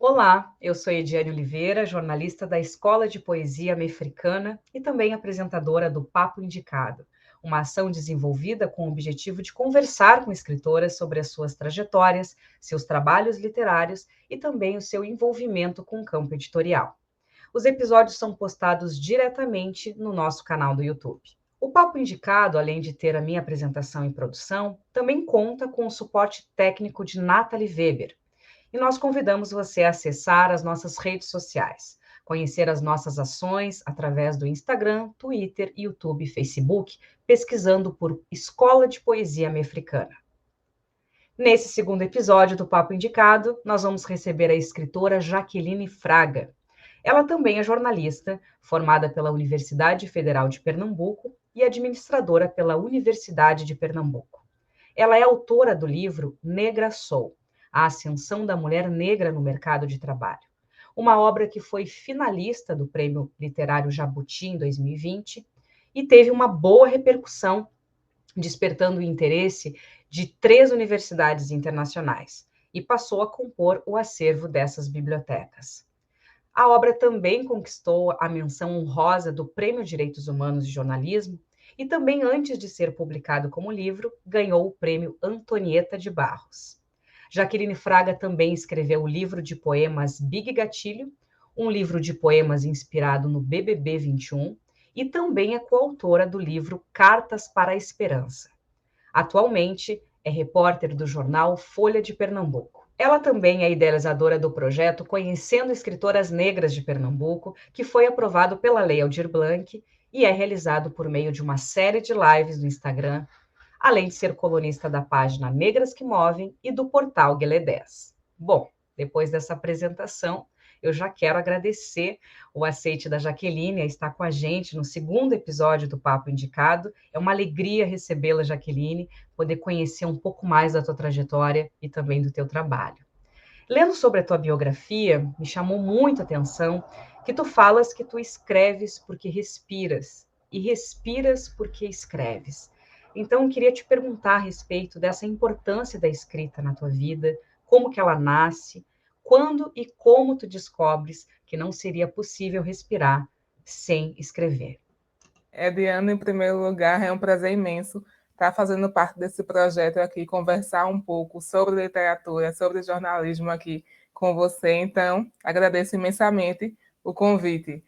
Olá, eu sou Ediane Oliveira, jornalista da Escola de Poesia Mefricana e também apresentadora do Papo Indicado, uma ação desenvolvida com o objetivo de conversar com escritoras sobre as suas trajetórias, seus trabalhos literários e também o seu envolvimento com o campo editorial. Os episódios são postados diretamente no nosso canal do YouTube. O Papo Indicado, além de ter a minha apresentação e produção, também conta com o suporte técnico de Nathalie Weber. E nós convidamos você a acessar as nossas redes sociais, conhecer as nossas ações através do Instagram, Twitter, YouTube e Facebook, pesquisando por Escola de Poesia Mefricana. Nesse segundo episódio do Papo Indicado, nós vamos receber a escritora Jaqueline Fraga. Ela também é jornalista, formada pela Universidade Federal de Pernambuco e administradora pela Universidade de Pernambuco. Ela é autora do livro Negra Sou, a Ascensão da Mulher Negra no Mercado de Trabalho, uma obra que foi finalista do Prêmio Literário Jabuti em 2020 e teve uma boa repercussão, despertando o interesse de 3 universidades internacionais e passou a compor o acervo dessas bibliotecas. A obra também conquistou a menção honrosa do Prêmio Direitos Humanos de Jornalismo e também, antes de ser publicado como livro, ganhou o Prêmio Antonieta de Barros. Jaqueline Fraga também escreveu o livro de poemas Big Gatilho, um livro de poemas inspirado no BBB 21, e também é coautora do livro Cartas para a Esperança. Atualmente, é repórter do jornal Folha de Pernambuco. Ela também é idealizadora do projeto Conhecendo Escritoras Negras de Pernambuco, que foi aprovado pela Lei Aldir Blanc e é realizado por meio de uma série de lives no Instagram, além de ser colunista da página Negras que Movem e do portal Guelé 10. Bom, depois dessa apresentação, eu já quero agradecer o aceite da Jaqueline a estar com a gente no segundo episódio do Papo Indicado. É uma alegria recebê-la, Jaqueline, poder conhecer um pouco mais da tua trajetória e também do teu trabalho. Lendo sobre a tua biografia, me chamou muito a atenção que tu falas que tu escreves porque respiras e respiras porque escreves. Então, eu queria te perguntar a respeito dessa importância da escrita na tua vida, como que ela nasce, quando e como tu descobres que não seria possível respirar sem escrever. Ediane, em primeiro lugar, é um prazer imenso estar fazendo parte desse projeto aqui, conversar um pouco sobre literatura, sobre jornalismo aqui com você. Então, agradeço imensamente o convite.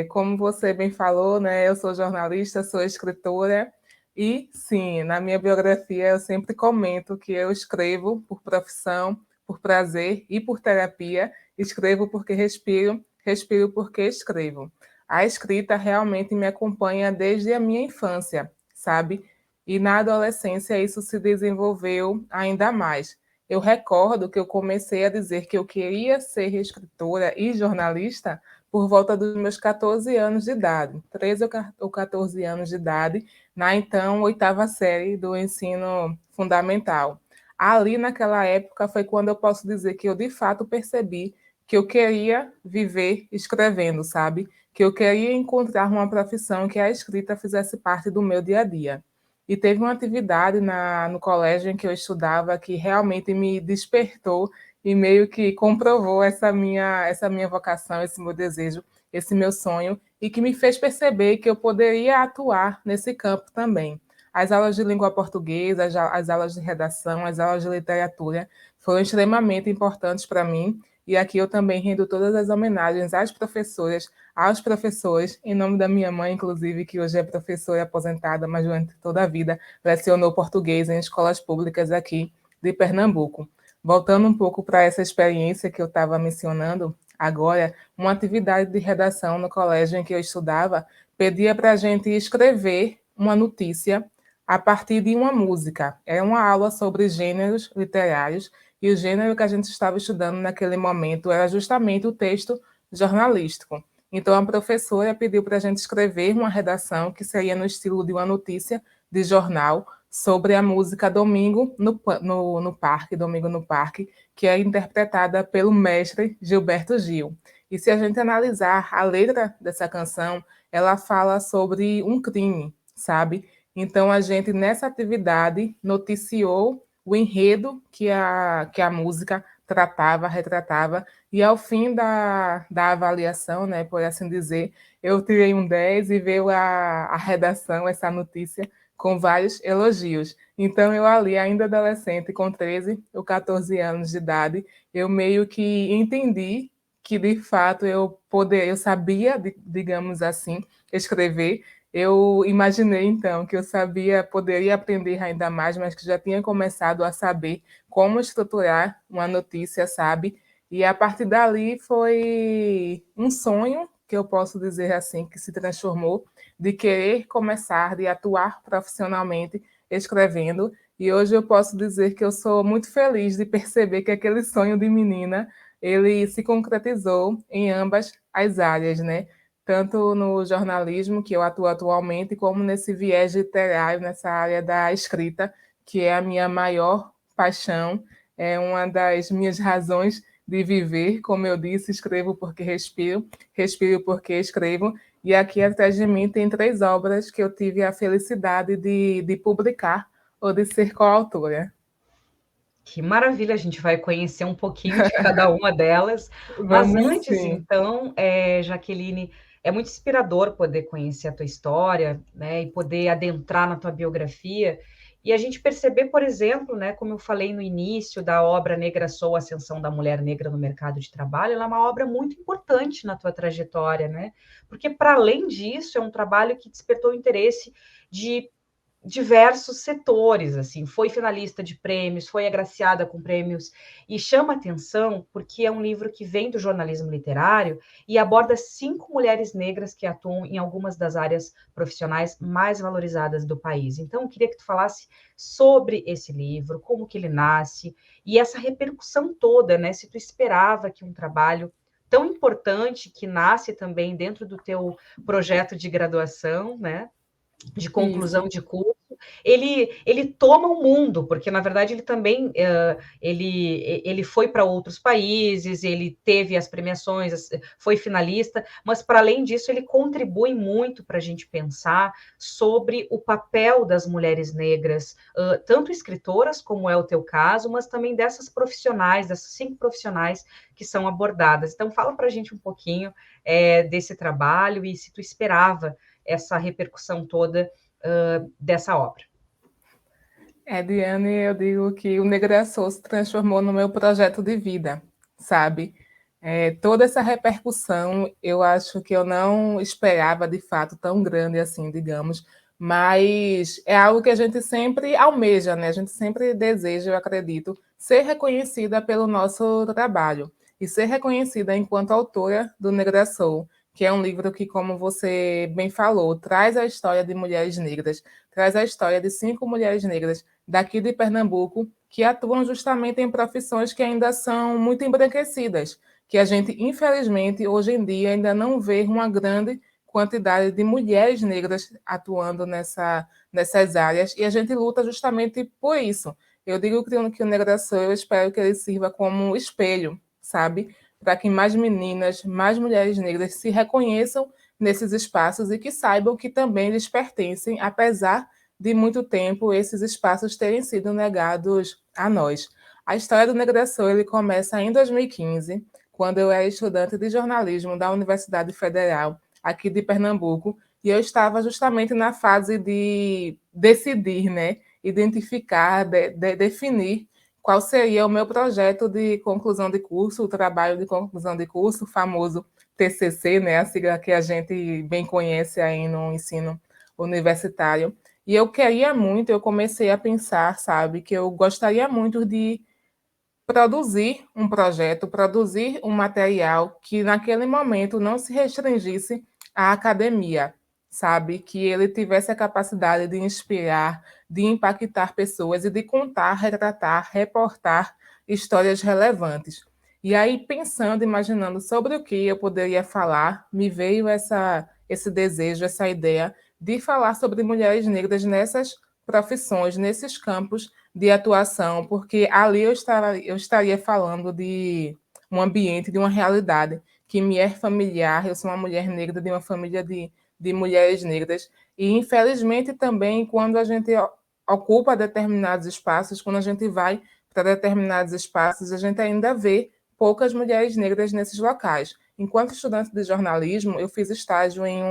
Como você bem falou, né, eu sou jornalista, sou escritora e, sim, na minha biografia eu sempre comento que eu escrevo por profissão, por prazer e por terapia. Escrevo porque respiro, respiro porque escrevo. A escrita realmente me acompanha desde a minha infância, sabe? E na adolescência isso se desenvolveu ainda mais. Eu recordo que eu comecei a dizer que eu queria ser escritora e jornalista por volta dos meus 14 anos de idade, 13 ou 14 anos de idade, na então oitava série do ensino fundamental. Ali naquela época foi quando eu posso dizer que eu de fato percebi que eu queria viver escrevendo, sabe? Que eu queria encontrar uma profissão que a escrita fizesse parte do meu dia a dia. E teve uma atividade no colégio em que eu estudava que realmente me despertou e meio que comprovou essa minha vocação, esse meu desejo, esse meu sonho, e que me fez perceber que eu poderia atuar nesse campo também. As aulas de língua portuguesa, as aulas de redação, as aulas de literatura foram extremamente importantes para mim, e aqui eu também rendo todas as homenagens às professoras, aos professores, em nome da minha mãe, inclusive, que hoje é professora aposentada, mas durante toda a vida lecionou português em escolas públicas aqui de Pernambuco. Voltando um pouco para essa experiência que eu estava mencionando agora, uma atividade de redação no colégio em que eu estudava pedia para a gente escrever uma notícia a partir de uma música. Era uma aula sobre gêneros literários e o gênero que a gente estava estudando naquele momento era justamente o texto jornalístico. Então, a professora pediu para a gente escrever uma redação que seria no estilo de uma notícia de jornal sobre a música Domingo no Parque, Domingo no Parque, que é interpretada pelo mestre Gilberto Gil. E se a gente analisar a letra dessa canção, ela fala sobre um crime, sabe? Então, a gente, nessa atividade, noticiou o enredo que a música tratava, retratava, e ao fim da avaliação, né, por assim dizer, eu tirei um 10 e veio a redação, essa notícia, com vários elogios. Então, eu ali, ainda adolescente, com 13 ou 14 anos de idade, eu meio que entendi que, de fato, eu sabia, digamos assim, escrever. Eu imaginei, então, que eu poderia aprender ainda mais, mas que já tinha começado a saber como estruturar uma notícia, sabe? E a partir dali foi um sonho, que eu posso dizer assim, que se transformou, de querer começar, de atuar profissionalmente escrevendo. E hoje eu posso dizer que eu sou muito feliz de perceber que aquele sonho de menina, ele se concretizou em ambas as áreas, né? Tanto no jornalismo, que eu atuo atualmente, como nesse viés literário, nessa área da escrita, que é a minha maior paixão, é uma das minhas razões de viver. Como eu disse, escrevo porque respiro, respiro porque escrevo, e aqui atrás de mim tem 3 obras que eu tive a felicidade de publicar ou de ser coautora. Que maravilha, a gente vai conhecer um pouquinho de cada uma delas. Mas Vamos antes, sim. então, Jaqueline, é muito inspirador poder conhecer a tua história, né, e poder adentrar na tua biografia. E a gente perceber, por exemplo, né, como eu falei no início da obra Negra Sou, Ascensão da Mulher Negra no Mercado de Trabalho, ela é uma obra muito importante na tua trajetória, né? Porque, para além disso, é um trabalho que despertou o interesse de diversos setores, assim, foi finalista de prêmios, foi agraciada com prêmios, e chama atenção porque é um livro que vem do jornalismo literário e aborda 5 mulheres negras que atuam em algumas das áreas profissionais mais valorizadas do país. Então, eu queria que tu falasse sobre esse livro, como que ele nasce, e essa repercussão toda, né, se tu esperava que um trabalho tão importante, que nasce também dentro do teu projeto de graduação, né, de conclusão Isso. de curso, ele toma o mundo, porque na verdade ele também ele foi para outros países, ele teve as premiações, foi finalista, mas para além disso ele contribui muito para a gente pensar sobre o papel das mulheres negras, tanto escritoras, como é o teu caso, mas também dessas profissionais, dessas 5 profissionais que são abordadas. Então fala para a gente um pouquinho desse trabalho e se tu esperava essa repercussão toda dessa obra. Diane, eu digo que o Negraçou se transformou no meu projeto de vida, sabe? Toda essa repercussão, eu acho que eu não esperava, de fato, tão grande assim, digamos, mas é algo que a gente sempre almeja, né? A gente sempre deseja, eu acredito, ser reconhecida pelo nosso trabalho e ser reconhecida enquanto autora do Negraçou, que é um livro que, como você bem falou, traz a história de mulheres negras, traz a história de 5 mulheres negras daqui de Pernambuco, que atuam justamente em profissões que ainda são muito embranquecidas, que a gente, infelizmente, hoje em dia ainda não vê uma grande quantidade de mulheres negras atuando nessas áreas, e a gente luta justamente por isso. Eu digo que o Negração, eu espero que ele sirva como espelho, sabe? Para que mais meninas, mais mulheres negras se reconheçam nesses espaços e que saibam que também lhes pertencem, apesar de muito tempo esses espaços terem sido negados a nós. A história do Negração ele começa em 2015, quando eu era estudante de jornalismo da Universidade Federal, aqui de Pernambuco, e eu estava justamente na fase de decidir, né, identificar, definir qual seria o meu projeto de conclusão de curso, o trabalho de conclusão de curso, o famoso TCC, né, a sigla que a gente bem conhece aí no ensino universitário. E eu queria muito, eu comecei a pensar, sabe, que eu gostaria muito de produzir um projeto, produzir um material que naquele momento não se restringisse à academia, sabe, que ele tivesse a capacidade de inspirar, de impactar pessoas e de contar, retratar, reportar histórias relevantes. E aí, pensando, imaginando sobre o que eu poderia falar, me veio esse desejo, essa ideia de falar sobre mulheres negras nessas profissões, nesses campos de atuação, porque ali eu estaria falando de um ambiente, de uma realidade que me é familiar. Eu sou uma mulher negra de uma família de mulheres negras, e infelizmente também quando a gente ocupa determinados espaços, quando a gente vai para determinados espaços, a gente ainda vê poucas mulheres negras nesses locais. Enquanto estudante de jornalismo, eu fiz estágio em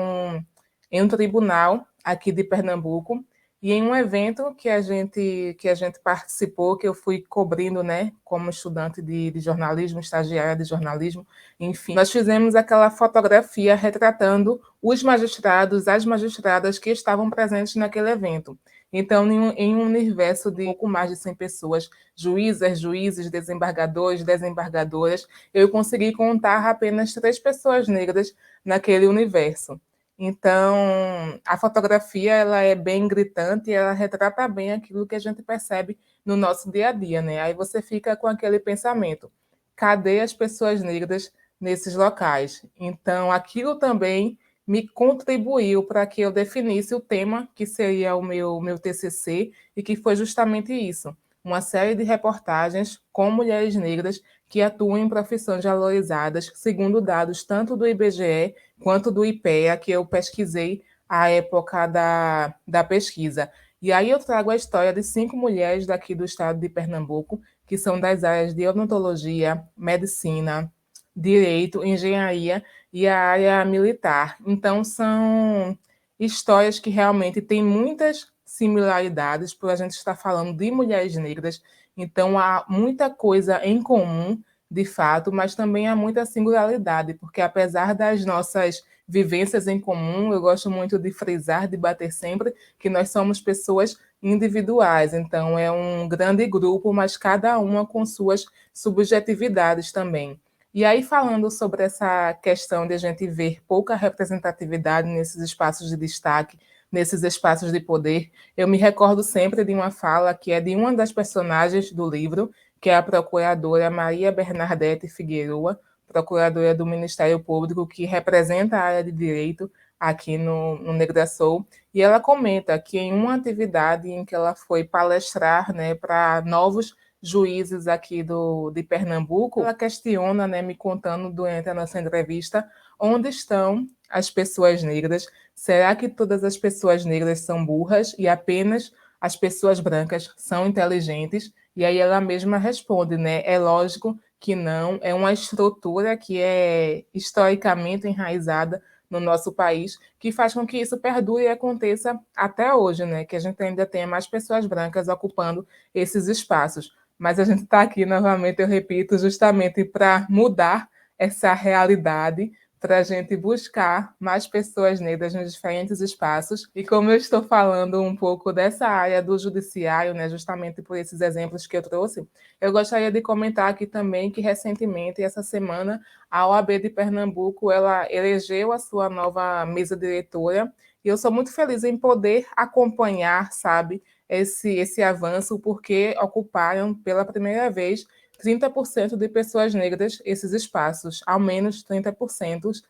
um tribunal aqui de Pernambuco, e em um evento que a gente participou, que eu fui cobrindo, né, como estudante de jornalismo, estagiária de jornalismo, enfim, nós fizemos aquela fotografia retratando os magistrados, as magistradas que estavam presentes naquele evento. Então, em um universo de pouco mais de 100 pessoas, juízas, juízes, desembargadores, desembargadoras, eu consegui contar apenas 3 pessoas negras naquele universo. Então, a fotografia ela é bem gritante e ela retrata bem aquilo que a gente percebe no nosso dia a dia, né? Aí você fica com aquele pensamento: cadê as pessoas negras nesses locais? Então, aquilo também me contribuiu para que eu definisse o tema que seria o meu TCC, e que foi justamente isso: uma série de reportagens com mulheres negras que atuam em profissões valorizadas, segundo dados tanto do IBGE quanto do IPEA, que eu pesquisei à época da pesquisa. E aí eu trago a história de 5 mulheres daqui do estado de Pernambuco, que são das áreas de odontologia, medicina, direito, engenharia e a área militar. Então, são histórias que realmente têm muitas similaridades, por a gente estar falando de mulheres negras, então há muita coisa em comum, de fato, mas também há muita singularidade, porque apesar das nossas vivências em comum, eu gosto muito de frisar, de bater sempre, que nós somos pessoas individuais, então é um grande grupo, mas cada uma com suas subjetividades também. E aí, falando sobre essa questão de a gente ver pouca representatividade nesses espaços de destaque, nesses espaços de poder, eu me recordo sempre de uma fala que é de uma das personagens do livro, que é a procuradora Maria Bernadette Figueroa, procuradora do Ministério Público, que representa a área de direito aqui no Negrasol, e ela comenta que em uma atividade em que ela foi palestrar, né, para novos juízes aqui de Pernambuco, ela questiona, né, me contando durante a nossa entrevista, onde estão as pessoas negras? Será que todas as pessoas negras são burras e apenas as pessoas brancas são inteligentes? E aí ela mesma responde, né? É lógico que não, é uma estrutura que é historicamente enraizada no nosso país, que faz com que isso perdure e aconteça até hoje, né? Que a gente ainda tenha mais pessoas brancas ocupando esses espaços. Mas a gente está aqui novamente, eu repito, justamente para mudar essa realidade, para a gente buscar mais pessoas negras nos diferentes espaços. E como eu estou falando um pouco dessa área do judiciário, né, justamente por esses exemplos que eu trouxe, eu gostaria de comentar aqui também que recentemente, essa semana, a OAB de Pernambuco, ela elegeu a sua nova mesa diretora, e eu sou muito feliz em poder acompanhar, sabe, esse avanço, porque ocuparam pela primeira vez 30% de pessoas negras esses espaços, ao menos 30%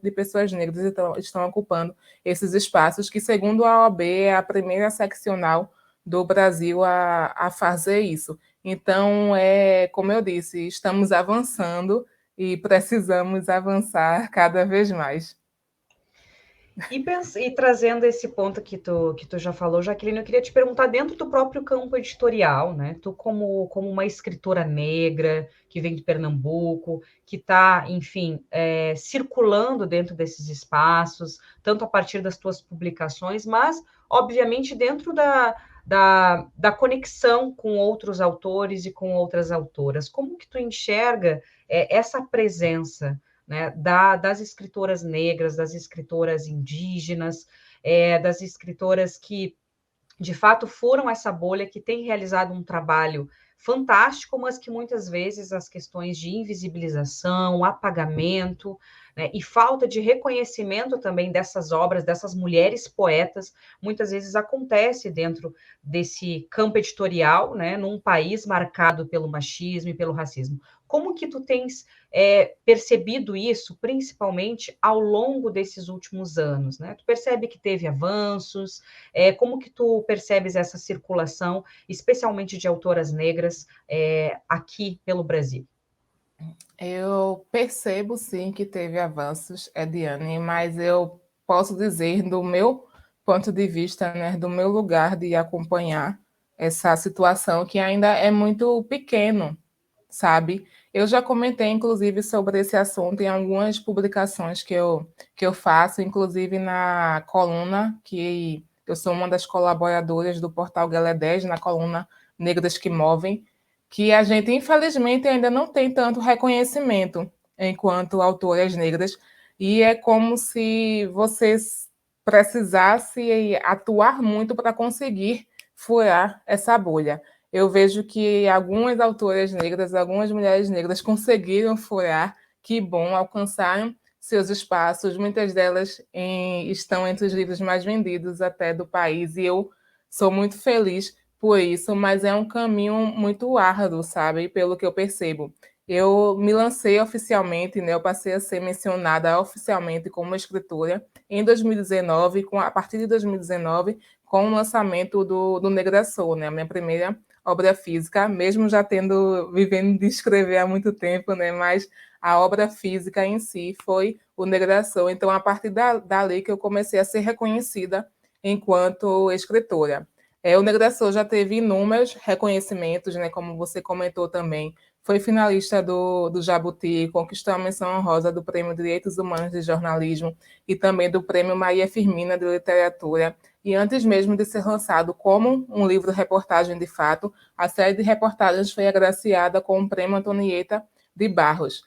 de pessoas negras estão ocupando esses espaços, que, segundo a OAB, é a primeira seccional do Brasil a fazer isso. Então, como eu disse, estamos avançando e precisamos avançar cada vez mais. E trazendo esse ponto que tu já falou, Jaqueline, eu queria te perguntar, dentro do próprio campo editorial, né? Tu, como uma escritora negra que vem de Pernambuco, que está, enfim, circulando dentro desses espaços, tanto a partir das tuas publicações, mas, obviamente, dentro da conexão com outros autores e com outras autoras. Como que tu enxerga essa presença, né, das escritoras negras, das escritoras indígenas, das escritoras que, de fato, foram essa bolha, que tem realizado um trabalho fantástico, mas que muitas vezes as questões de invisibilização, apagamento, né, e falta de reconhecimento também dessas obras, dessas mulheres poetas, muitas vezes acontece dentro desse campo editorial, né, num país marcado pelo machismo e pelo racismo. Como que tu tens percebido isso, principalmente ao longo desses últimos anos, né? Tu percebe que teve avanços? Como que tu percebes essa circulação, especialmente de autoras negras, aqui pelo Brasil? Eu percebo, sim, que teve avanços, Ediane, mas eu posso dizer, do meu ponto de vista, né, do meu lugar de acompanhar, essa situação que ainda é muito pequeno, sabe? Eu já comentei, inclusive, sobre esse assunto em algumas publicações que eu faço, inclusive na coluna, que eu sou uma das colaboradoras do portal Galé 10, na coluna Negras que Movem, que a gente, infelizmente, ainda não tem tanto reconhecimento enquanto autoras negras, e é como se você precisasse atuar muito para conseguir furar essa bolha. Eu vejo que algumas autoras negras, algumas mulheres negras conseguiram furar, que bom, alcançaram seus espaços, muitas delas estão entre os livros mais vendidos até do país, e eu sou muito feliz por isso, mas é um caminho muito árduo, sabe? Pelo que eu percebo. Eu me lancei oficialmente, né? Eu passei a ser mencionada oficialmente como escritora em 2019, a partir de 2019, com o lançamento do Negra Soul, né? A minha primeira obra física, mesmo já vivendo de escrever há muito tempo, né? Mas a obra física em si foi o Negra Soul. Então, a partir dali que eu comecei a ser reconhecida enquanto escritora. O Negra Soul já teve inúmeros reconhecimentos, né? Como você comentou também, foi finalista do Jabuti, conquistou a menção honrosa do Prêmio Direitos Humanos de Jornalismo e também do Prêmio Maria Firmina de Literatura. E antes mesmo de ser lançado como um livro-reportagem de fato, a série de reportagens foi agraciada com o Prêmio Antonieta de Barros.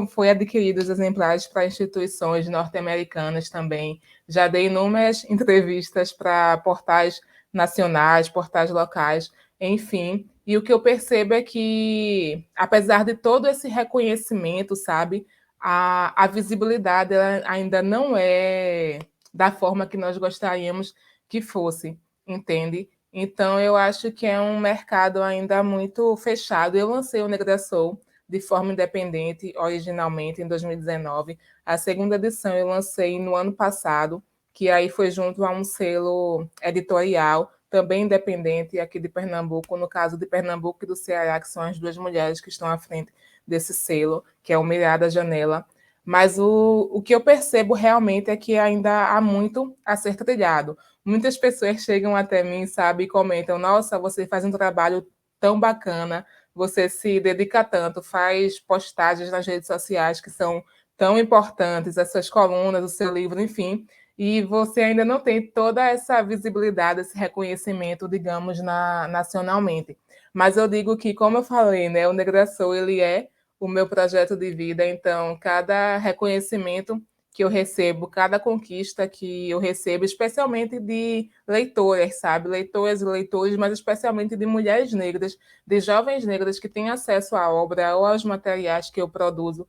Foi adquiridos exemplares para instituições norte-americanas também. Já dei inúmeras entrevistas para portais nacionais, portais locais, enfim. E o que eu percebo é que, apesar de todo esse reconhecimento, sabe, a visibilidade ainda não é da forma que nós gostaríamos que fosse, entende? Então, eu acho que é um mercado ainda muito fechado. Eu lancei o Negra Soul de forma independente, originalmente, em 2019. A segunda edição eu lancei no ano passado, que aí foi junto a um selo editorial, também independente, aqui de Pernambuco, no caso de Pernambuco e do Ceará, que são as duas mulheres que estão à frente desse selo, que é o Mirada Janela. Mas o que eu percebo realmente é que ainda há muito a ser trilhado. Muitas pessoas chegam até mim, sabe, e comentam: nossa, você faz um trabalho tão bacana, você se dedica tanto, faz postagens nas redes sociais que são tão importantes, as suas colunas, o seu livro, enfim, e você ainda não tem toda essa visibilidade, esse reconhecimento, digamos, nacionalmente. Mas eu digo que, como eu falei, né, o Negra Soul, ele é o meu projeto de vida, então cada reconhecimento que eu recebo, cada conquista que eu recebo, especialmente de leitoras, sabe? Leitoras e leitores, mas especialmente de mulheres negras, de jovens negras que têm acesso à obra ou aos materiais que eu produzo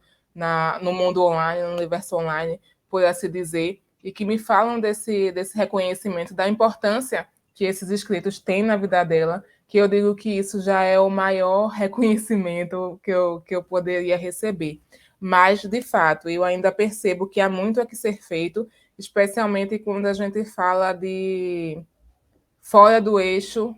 no mundo online, no universo online, por assim dizer, e que me falam desse reconhecimento, da importância que esses escritos têm na vida dela, que eu digo que isso já é o maior reconhecimento que eu poderia receber. Mas, de fato, eu ainda percebo que há muito a que ser feito, especialmente quando a gente fala de fora do eixo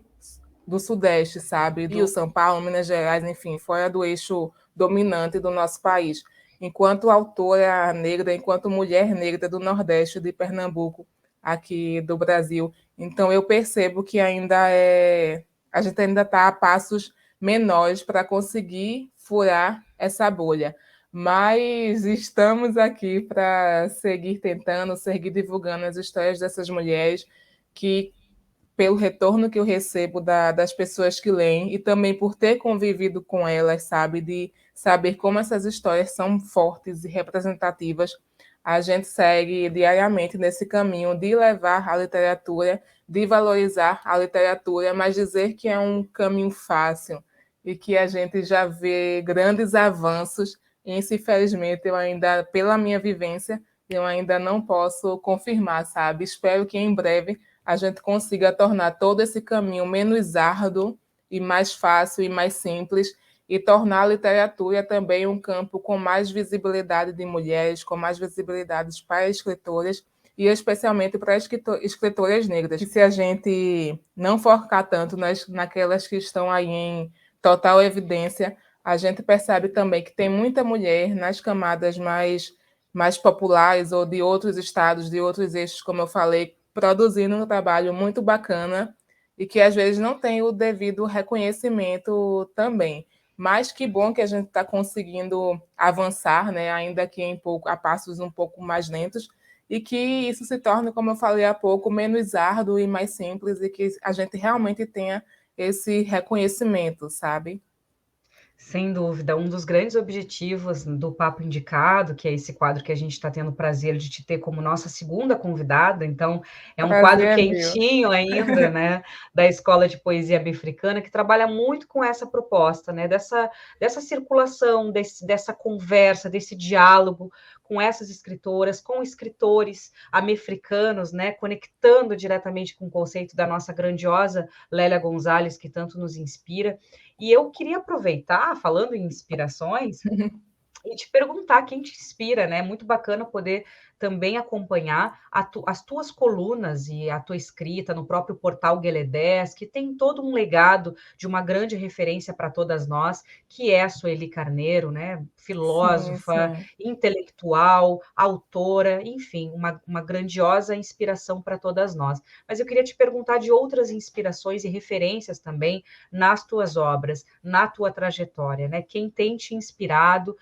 do Sudeste, sabe? Rio, São Paulo, Minas Gerais, enfim, fora do eixo dominante do nosso país. Enquanto autora negra, enquanto mulher negra do Nordeste de Pernambuco, aqui do Brasil. Então, eu percebo que a gente ainda está a passos menores para conseguir furar essa bolha. Mas estamos aqui para seguir tentando, seguir divulgando as histórias dessas mulheres que, pelo retorno que eu recebo das pessoas que leem e também por ter convivido com elas, sabe, de saber como essas histórias são fortes e representativas, a gente segue diariamente nesse caminho de levar a literatura, de valorizar a literatura, mas dizer que é um caminho fácil e que a gente já vê grandes avanços, e isso, infelizmente, eu ainda, pela minha vivência, eu ainda não posso confirmar, sabe? Espero que em breve a gente consiga tornar todo esse caminho menos árduo e mais fácil e mais simples, e tornar a literatura também um campo com mais visibilidade de mulheres, com mais visibilidade para escritoras, e especialmente para escritoras negras. E se a gente não focar tanto naquelas que estão aí em total evidência, a gente percebe também que tem muita mulher nas camadas mais populares ou de outros estados, de outros eixos, como eu falei, produzindo um trabalho muito bacana e que às vezes não tem o devido reconhecimento também. Mas que bom que a gente está conseguindo avançar, né? Ainda que a passos um pouco mais lentos, e que isso se torne, como eu falei há pouco, menos árduo e mais simples, e que a gente realmente tenha esse reconhecimento, sabe? Sem dúvida, um dos grandes objetivos do Papo Indicado, que é esse quadro que a gente está tendo o prazer de te ter como nossa segunda convidada, então é um Prazer quadro é meu. quentinho ainda, né, da Escola de Poesia Bem-Africana, que trabalha muito com essa proposta, né, dessa circulação, dessa conversa, desse diálogo com essas escritoras, com escritores americanos, né, conectando diretamente com o conceito da nossa grandiosa Lélia Gonzalez, que tanto nos inspira. E eu queria aproveitar, falando em inspirações, e te perguntar quem te inspira, né? É muito bacana poder também acompanhar as tuas colunas e a tua escrita no próprio portal Gueledés, que tem todo um legado de uma grande referência para todas nós, que é a Sueli Carneiro, né? Sim, Filósofa, sim. intelectual, autora, enfim, uma grandiosa inspiração para todas nós. Mas eu queria te perguntar de outras inspirações e referências também nas tuas obras, na tua trajetória, né? Quem tem te inspirado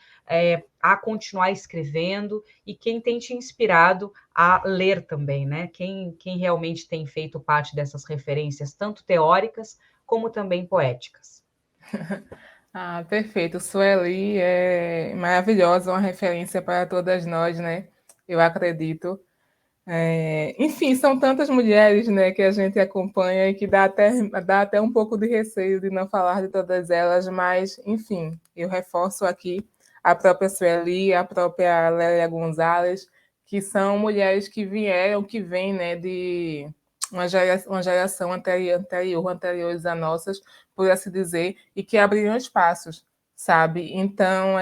a continuar escrevendo e quem tem te inspirado a ler também, né? Quem realmente tem feito parte dessas referências, tanto teóricas como também poéticas. Ah, perfeito. Sueli é maravilhosa, uma referência para todas nós, né? Eu acredito. Enfim, são tantas mulheres, né, que a gente acompanha e que dá até um pouco de receio de não falar de todas elas, mas, enfim, eu reforço aqui a própria Sueli, a própria Lélia Gonzalez, que são mulheres que vieram, que vêm, né, de uma geração anteriores a nossas, por assim dizer, e que abriram espaços, sabe? Então,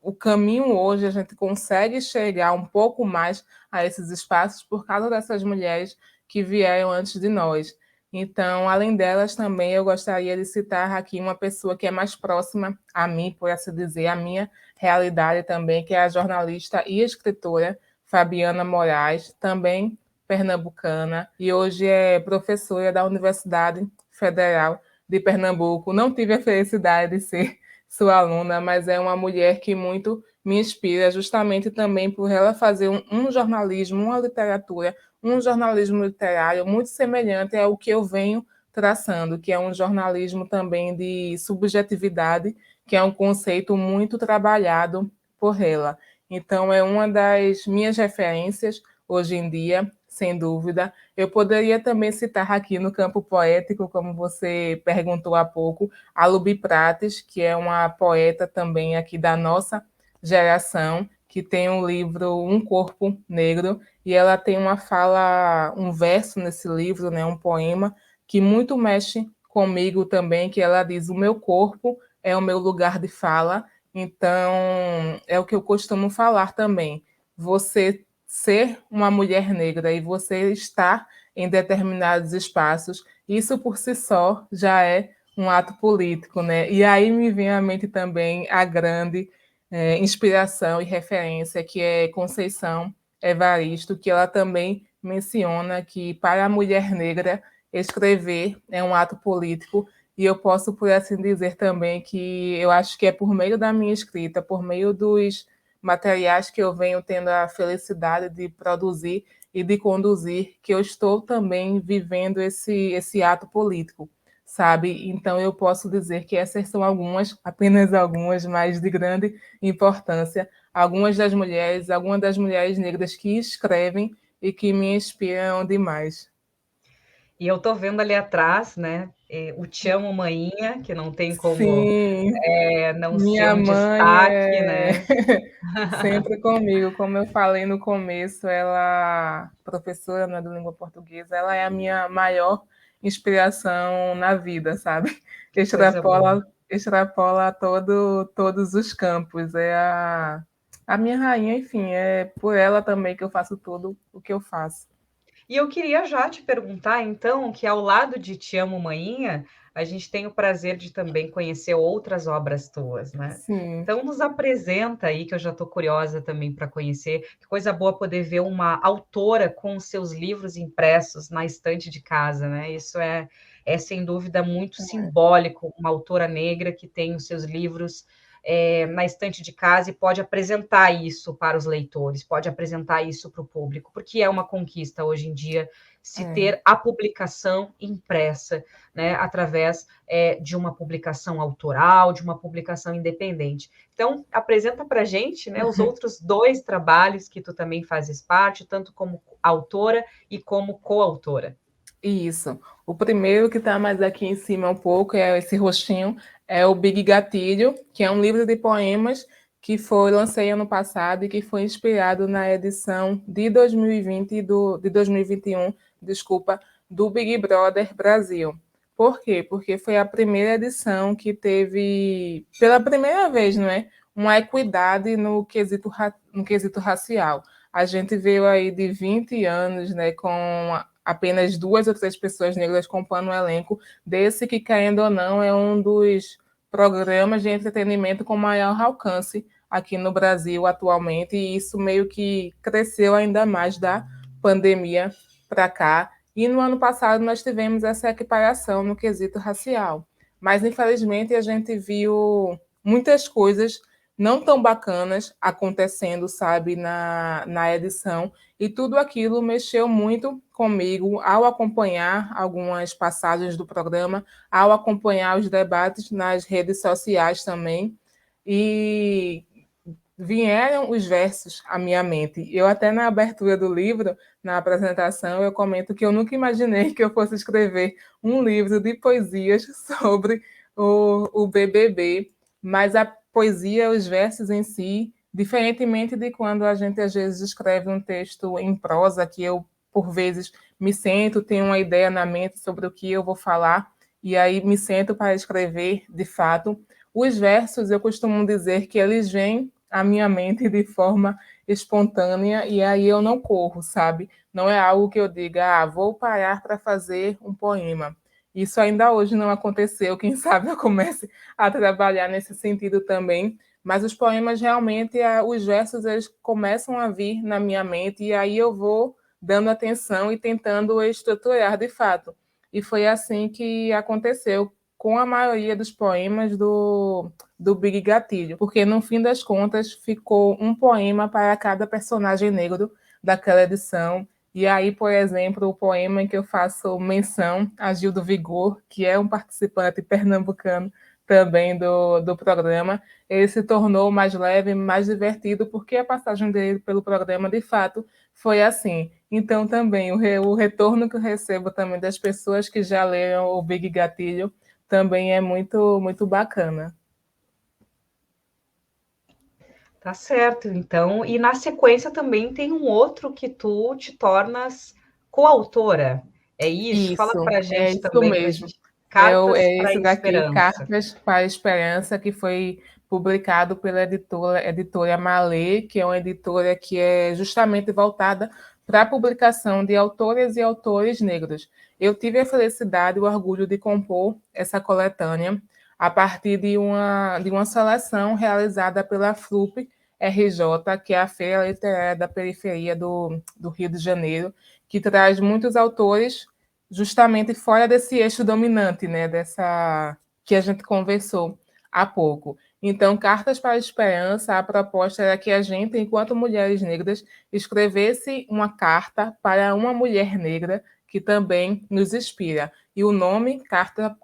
o caminho hoje a gente consegue chegar um pouco mais a esses espaços por causa dessas mulheres que vieram antes de nós. Então, além delas, também eu gostaria de citar aqui uma pessoa que é mais próxima a mim, por assim dizer, a minha realidade também, que é a jornalista e escritora Fabiana Moraes, também pernambucana, e hoje é professora da Universidade Federal de Pernambuco. Não tive a felicidade de ser sua aluna, mas é uma mulher que muito me inspira, justamente também por ela fazer um jornalismo, uma literatura, um jornalismo literário muito semelhante ao que eu venho traçando, que é um jornalismo também de subjetividade, que é um conceito muito trabalhado por ela. Então, é uma das minhas referências hoje em dia, sem dúvida. Eu poderia também citar aqui no campo poético, como você perguntou há pouco, a Lubi Prates, que é uma poeta também aqui da nossa geração, que tem um livro Um Corpo Negro, e ela tem uma fala, um verso nesse livro, né, um poema, que muito mexe comigo também, que ela diz: o meu corpo é o meu lugar de fala. Então, é o que eu costumo falar também. Você ser uma mulher negra e você estar em determinados espaços, isso por si só já é um ato político, né? E aí me vem à mente também a grande inspiração e referência que é Conceição Evaristo, que ela também menciona que para a mulher negra escrever é um ato político, e eu posso, por assim dizer, também que eu acho que é por meio da minha escrita, por meio dos materiais que eu venho tendo a felicidade de produzir e de conduzir, que eu estou também vivendo esse ato político, sabe? Então eu posso dizer que essas são algumas, apenas algumas, mas de grande importância, algumas das mulheres negras que escrevem e que me inspiram demais. E eu estou vendo ali atrás, né, o Te Amo Mainha, que não tem como Sim, não ser minha um mãe destaque, é né? sempre comigo. Como eu falei no começo, ela, professora, né, de língua portuguesa, ela é a minha maior inspiração na vida, sabe? Que coisa boa. Extrapola todos os campos. É a minha rainha, enfim, é por ela também que eu faço tudo o que eu faço. E eu queria já te perguntar, então, que ao lado de Te Amo Mainha, a gente tem o prazer de também conhecer outras obras tuas, né? Sim. Então, nos apresenta aí, que eu já estou curiosa também para conhecer. Que coisa boa poder ver uma autora com seus livros impressos na estante de casa, né? Isso é sem dúvida muito simbólico, uma autora negra que tem os seus livros na estante de casa e pode apresentar isso para os leitores, pode apresentar isso para o público, porque é uma conquista hoje em dia se ter a publicação impressa, né, através de uma publicação autoral, de uma publicação independente. Então, apresenta para a gente, né, os outros 2 trabalhos que tu também fazes parte, tanto como autora e como coautora. Isso. O primeiro que está mais aqui em cima um pouco, é esse rostinho, é o Big Gatilho, que é um livro de poemas que lancei ano passado e que foi inspirado na edição de 2020 de 2021, desculpa, do Big Brother Brasil. Por quê? Porque foi a primeira edição que teve, pela primeira vez, não é, uma equidade no quesito racial. A gente veio aí de 20 anos, né, com apenas 2 ou 3 pessoas negras compondo um elenco desse que, querendo ou não, é um dos programas de entretenimento com maior alcance aqui no Brasil atualmente, e isso meio que cresceu ainda mais da pandemia para cá. E no ano passado nós tivemos essa equiparação no quesito racial. Mas, infelizmente, a gente viu muitas coisas não tão bacanas acontecendo, sabe, na edição, e tudo aquilo mexeu muito comigo ao acompanhar algumas passagens do programa, ao acompanhar os debates nas redes sociais também, e vieram os versos à minha mente. Eu até na abertura do livro, na apresentação, eu comento que eu nunca imaginei que eu fosse escrever um livro de poesias sobre o BBB, mas a poesia, os versos em si, diferentemente de quando a gente às vezes escreve um texto em prosa, que eu, por vezes, me sento, tenho uma ideia na mente sobre o que eu vou falar, e aí me sento para escrever de fato. Os versos, eu costumo dizer que eles vêm à minha mente de forma espontânea, e aí eu não corro, sabe? Não é algo que eu diga, vou parar para fazer um poema. Isso ainda hoje não aconteceu, quem sabe eu comece a trabalhar nesse sentido também, mas os poemas realmente, os versos, eles começam a vir na minha mente, e aí eu vou dando atenção e tentando estruturar de fato. E foi assim que aconteceu com a maioria dos poemas do Big Gatilho, porque no fim das contas ficou um poema para cada personagem negro daquela edição. E aí, por exemplo, o poema em que eu faço menção a Gil do Vigor, que é um participante pernambucano também do programa, ele se tornou mais leve, mais divertido, porque a passagem dele pelo programa, de fato, foi assim. Então, também, o retorno que eu recebo também das pessoas que já leram o Big Gatilho também é muito, muito bacana. Tá certo, então. E na sequência também tem um outro que tu te tornas coautora. É isso? Fala Isso, para a é gente isso também, para a mesmo. gente. Cartas É para a esse daqui, Esperança. Cartas para a Esperança, que foi publicado pela editora Malê, que é uma editora que é justamente voltada para a publicação de autoras e autores negros. Eu tive a felicidade e o orgulho de compor essa coletânea a partir de uma seleção realizada pela FLUP RJ, que é a Feira Literária da Periferia do Rio de Janeiro, que traz muitos autores justamente fora desse eixo dominante, né, dessa que a gente conversou há pouco. Então, Cartas para a Esperança, a proposta era que a gente, enquanto mulheres negras, escrevesse uma carta para uma mulher negra que também nos inspira. E o nome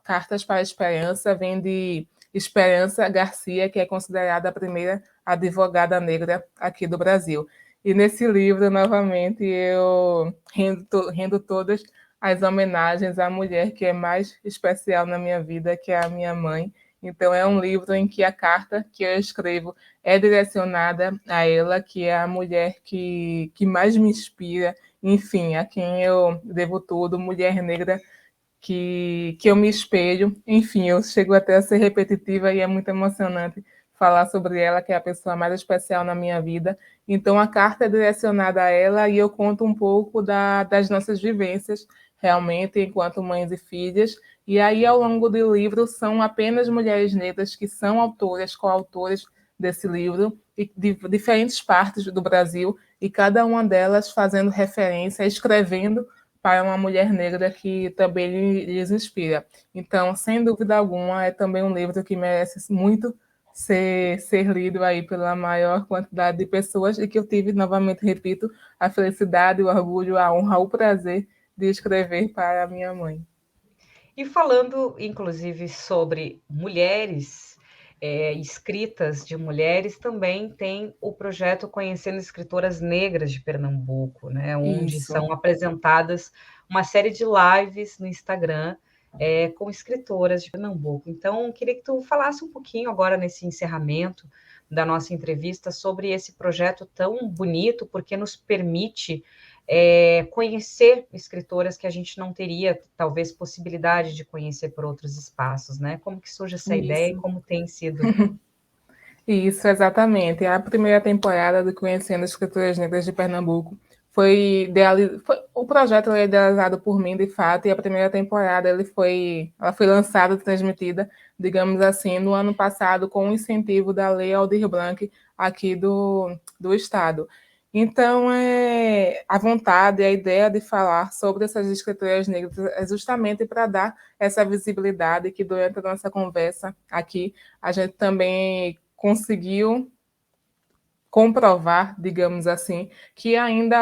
Cartas para a Esperança vem de Esperança Garcia, que é considerada a primeira advogada negra aqui do Brasil. E nesse livro, novamente, eu rendo todas as homenagens à mulher que é mais especial na minha vida, que é a minha mãe. Então, é um livro em que a carta que eu escrevo é direcionada a ela, que é a mulher que mais me inspira, enfim, a quem eu devo tudo, mulher negra que eu me espelho. Enfim, eu chego até a ser repetitiva e é muito emocionante falar sobre ela, que é a pessoa mais especial na minha vida. Então, a carta é direcionada a ela e eu conto um pouco das nossas vivências, realmente, enquanto mães e filhas. E aí, ao longo do livro, são apenas mulheres negras que são autoras, coautoras desse livro, e de diferentes partes do Brasil, e cada uma delas fazendo referência, escrevendo para uma mulher negra que também lhes inspira. Então, sem dúvida alguma, é também um livro que merece muito ser lido aí pela maior quantidade de pessoas e que eu tive, novamente, repito, a felicidade, o orgulho, a honra, o prazer de escrever para a minha mãe. E falando, inclusive, sobre mulheres, escritas de mulheres, também tem o projeto Conhecendo Escritoras Negras de Pernambuco, né, onde Isso. são apresentadas uma série de lives no Instagram, com escritoras de Pernambuco. Então, queria que tu falasse um pouquinho agora nesse encerramento da nossa entrevista sobre esse projeto tão bonito, porque nos permite conhecer escritoras que a gente não teria, talvez, possibilidade de conhecer por outros espaços, né? Como que surge essa ideia e Isso. como tem sido? Isso, exatamente. A primeira temporada do Conhecendo Escritoras Negras de Pernambuco o projeto é idealizado por mim, de fato, e a primeira temporada ela foi lançada, transmitida, digamos assim, no ano passado, com o incentivo da Lei Aldir Blanc aqui do Estado. Então, a vontade, a ideia de falar sobre essas escritoras negras é justamente para dar essa visibilidade que durante a nossa conversa aqui a gente também conseguiu comprovar, digamos assim, que ainda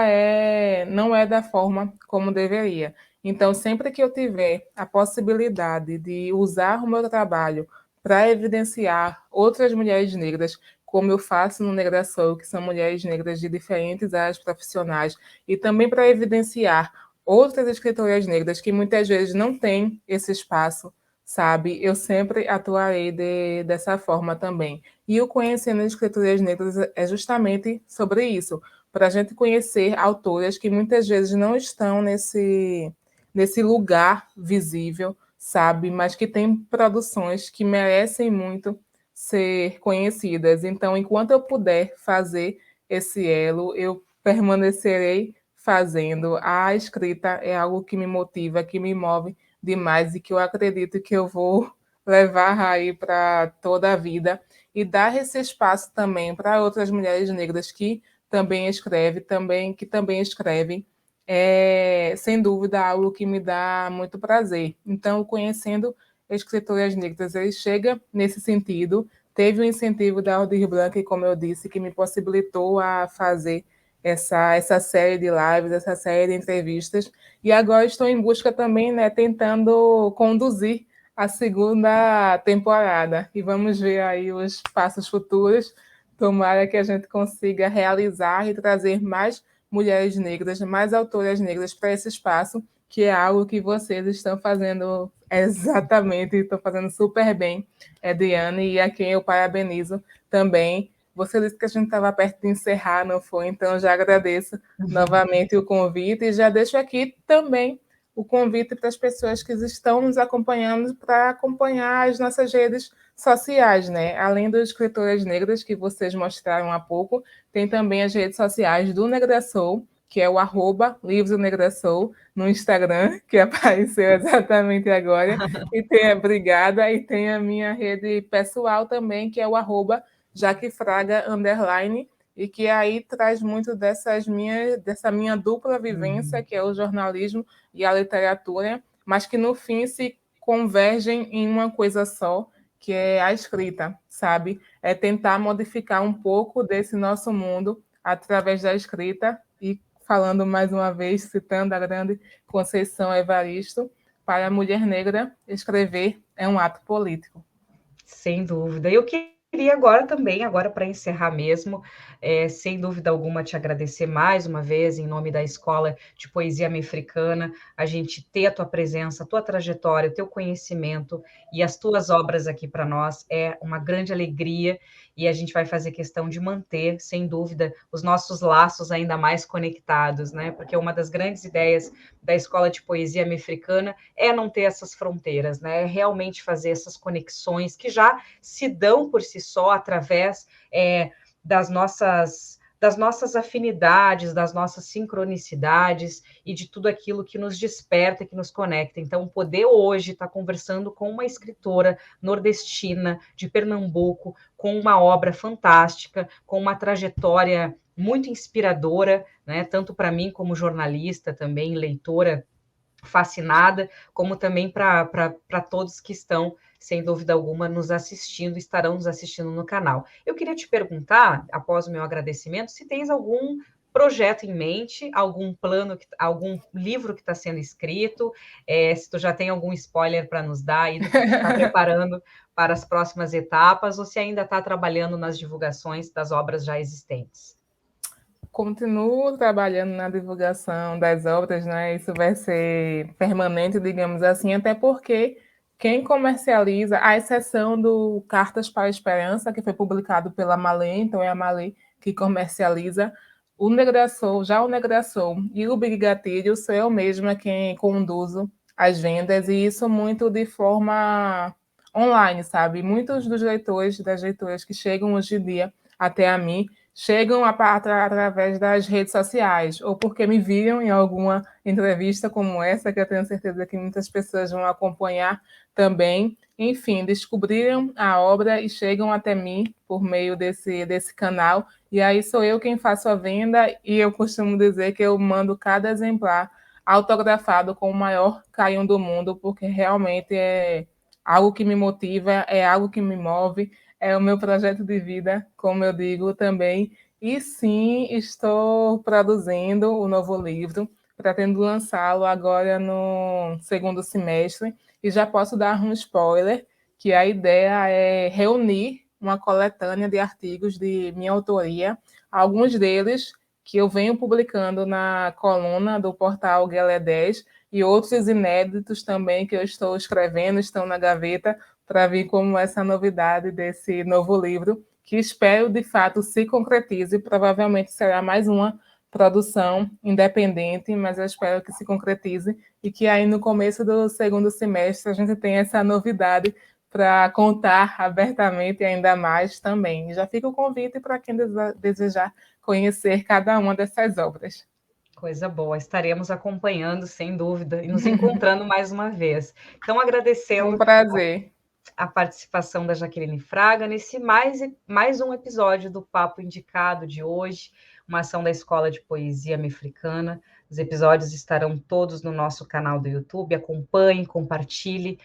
não é da forma como deveria. Então, sempre que eu tiver a possibilidade de usar o meu trabalho para evidenciar outras mulheres negras, como eu faço no Negrasoul, que são mulheres negras de diferentes áreas profissionais, e também para evidenciar outras escritoras negras que muitas vezes não têm esse espaço, sabe? Eu sempre atuarei dessa forma também. E o Conhecendo as Escrituras Negras é justamente sobre isso, para a gente conhecer autoras que muitas vezes não estão nesse lugar visível, sabe? Mas que têm produções que merecem muito ser conhecidas. Então, enquanto eu puder fazer esse elo, eu permanecerei fazendo. A escrita é algo que me motiva, que me move demais e que eu acredito que eu vou levar aí para toda a vida e dar esse espaço também para outras mulheres negras que também escrevem, sem dúvida algo que me dá muito prazer. Então, conhecendo escritoras negras, ele chega nesse sentido, teve o incentivo da Aldir Blanc, como eu disse, que me possibilitou a fazer essa série de lives, essa série de entrevistas, e agora estou em busca também, né, tentando conduzir a segunda temporada. E vamos ver aí os passos futuros. Tomara que a gente consiga realizar e trazer mais mulheres negras, mais autoras negras para esse espaço, que é algo que vocês estão fazendo exatamente, estão fazendo super bem, Diane, e a quem eu parabenizo também. Você disse que a gente estava perto de encerrar, não foi? Então, já agradeço novamente o convite e já deixo aqui também o convite para as pessoas que estão nos acompanhando para acompanhar as nossas redes sociais, né? Além das escritoras negras que vocês mostraram há pouco, tem também as redes sociais do Negrasoul, que é o @livros do Negrasoul no Instagram, que apareceu exatamente agora, e tem a Brigada, e tem a minha rede pessoal também, que é o @jaquefraga_, e que aí traz muito dessa minha dupla vivência, que é o jornalismo e a literatura, mas que no fim se convergem em uma coisa só, que é a escrita, sabe? É tentar modificar um pouco desse nosso mundo através da escrita e falando mais uma vez, citando a grande Conceição Evaristo, para a mulher negra, escrever é um ato político. Sem dúvida. Eu queria agora também, agora para encerrar mesmo, sem dúvida alguma, te agradecer mais uma vez, em nome da Escola de Poesia Americana, a gente ter a tua presença, a tua trajetória, o teu conhecimento e as tuas obras aqui para nós é uma grande alegria e a gente vai fazer questão de manter, sem dúvida, os nossos laços ainda mais conectados, né? Porque uma das grandes ideias da Escola de Poesia Americana não ter essas fronteiras, né? É realmente fazer essas conexões que já se dão por si só através das nossas afinidades, das nossas sincronicidades e de tudo aquilo que nos desperta, que nos conecta. Então, poder hoje estar conversando com uma escritora nordestina de Pernambuco, com uma obra fantástica, com uma trajetória muito inspiradora, né? Tanto para mim como jornalista, também leitora fascinada, como também para todos que estão, sem dúvida alguma, nos assistindo, estarão nos assistindo no canal. Eu queria te perguntar, após o meu agradecimento, se tens algum projeto em mente, algum plano, algum livro que está sendo escrito, se tu já tem algum spoiler para nos dar aí do que tu está preparando para as próximas etapas, ou se ainda está trabalhando nas divulgações das obras já existentes. Continuo trabalhando na divulgação das obras, né? Isso vai ser permanente, digamos assim, até porque quem comercializa, à exceção do Cartas para a Esperança, que foi publicado pela Malê, então é a Malê que comercializa, o Negrasol, já o Negrasol e o Big Gatilho sou eu mesma quem conduzo as vendas, e isso muito de forma online, sabe? Muitos dos leitores, das leitoras que chegam hoje em dia até a mim, chegam através das redes sociais, ou porque me viram em alguma entrevista como essa, que eu tenho certeza que muitas pessoas vão acompanhar também. Enfim, descobriram a obra e chegam até mim por meio desse canal, e aí sou eu quem faço a venda, e eu costumo dizer que eu mando cada exemplar autografado com o maior carinho do mundo, porque realmente é algo que me motiva, é algo que me move, é o meu projeto de vida, como eu digo também. E sim, estou produzindo o novo livro, pretendo lançá-lo agora no segundo semestre, e já posso dar um spoiler, que a ideia é reunir uma coletânea de artigos de minha autoria, alguns deles que eu venho publicando na coluna do portal Guelé 10, e outros inéditos também que eu estou escrevendo, estão na gaveta, para vir como essa novidade desse novo livro, que espero de fato se concretize. Provavelmente será mais uma produção independente, mas eu espero que se concretize e que aí no começo do segundo semestre a gente tenha essa novidade para contar abertamente ainda mais também. E já fica o convite para quem desejar conhecer cada uma dessas obras. Coisa boa, estaremos acompanhando, sem dúvida, e nos encontrando mais uma vez. Então, agradecendo Um prazer. a participação da Jaqueline Fraga nesse mais um episódio do Papo Indicado de hoje, uma ação da Escola de Poesia Mefricana. Os episódios estarão todos no nosso canal do YouTube. Acompanhe, compartilhe,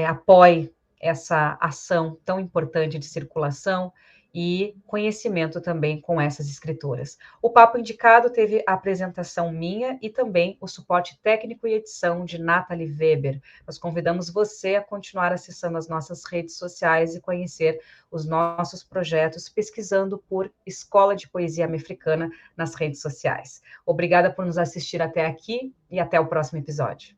apoie essa ação tão importante de circulação e conhecimento também com essas escritoras. O Papo Indicado teve a apresentação minha e também o suporte técnico e edição de Nathalie Weber. Nós convidamos você a continuar acessando as nossas redes sociais e conhecer os nossos projetos, pesquisando por Escola de Poesia Mefricana nas redes sociais. Obrigada por nos assistir até aqui e até o próximo episódio.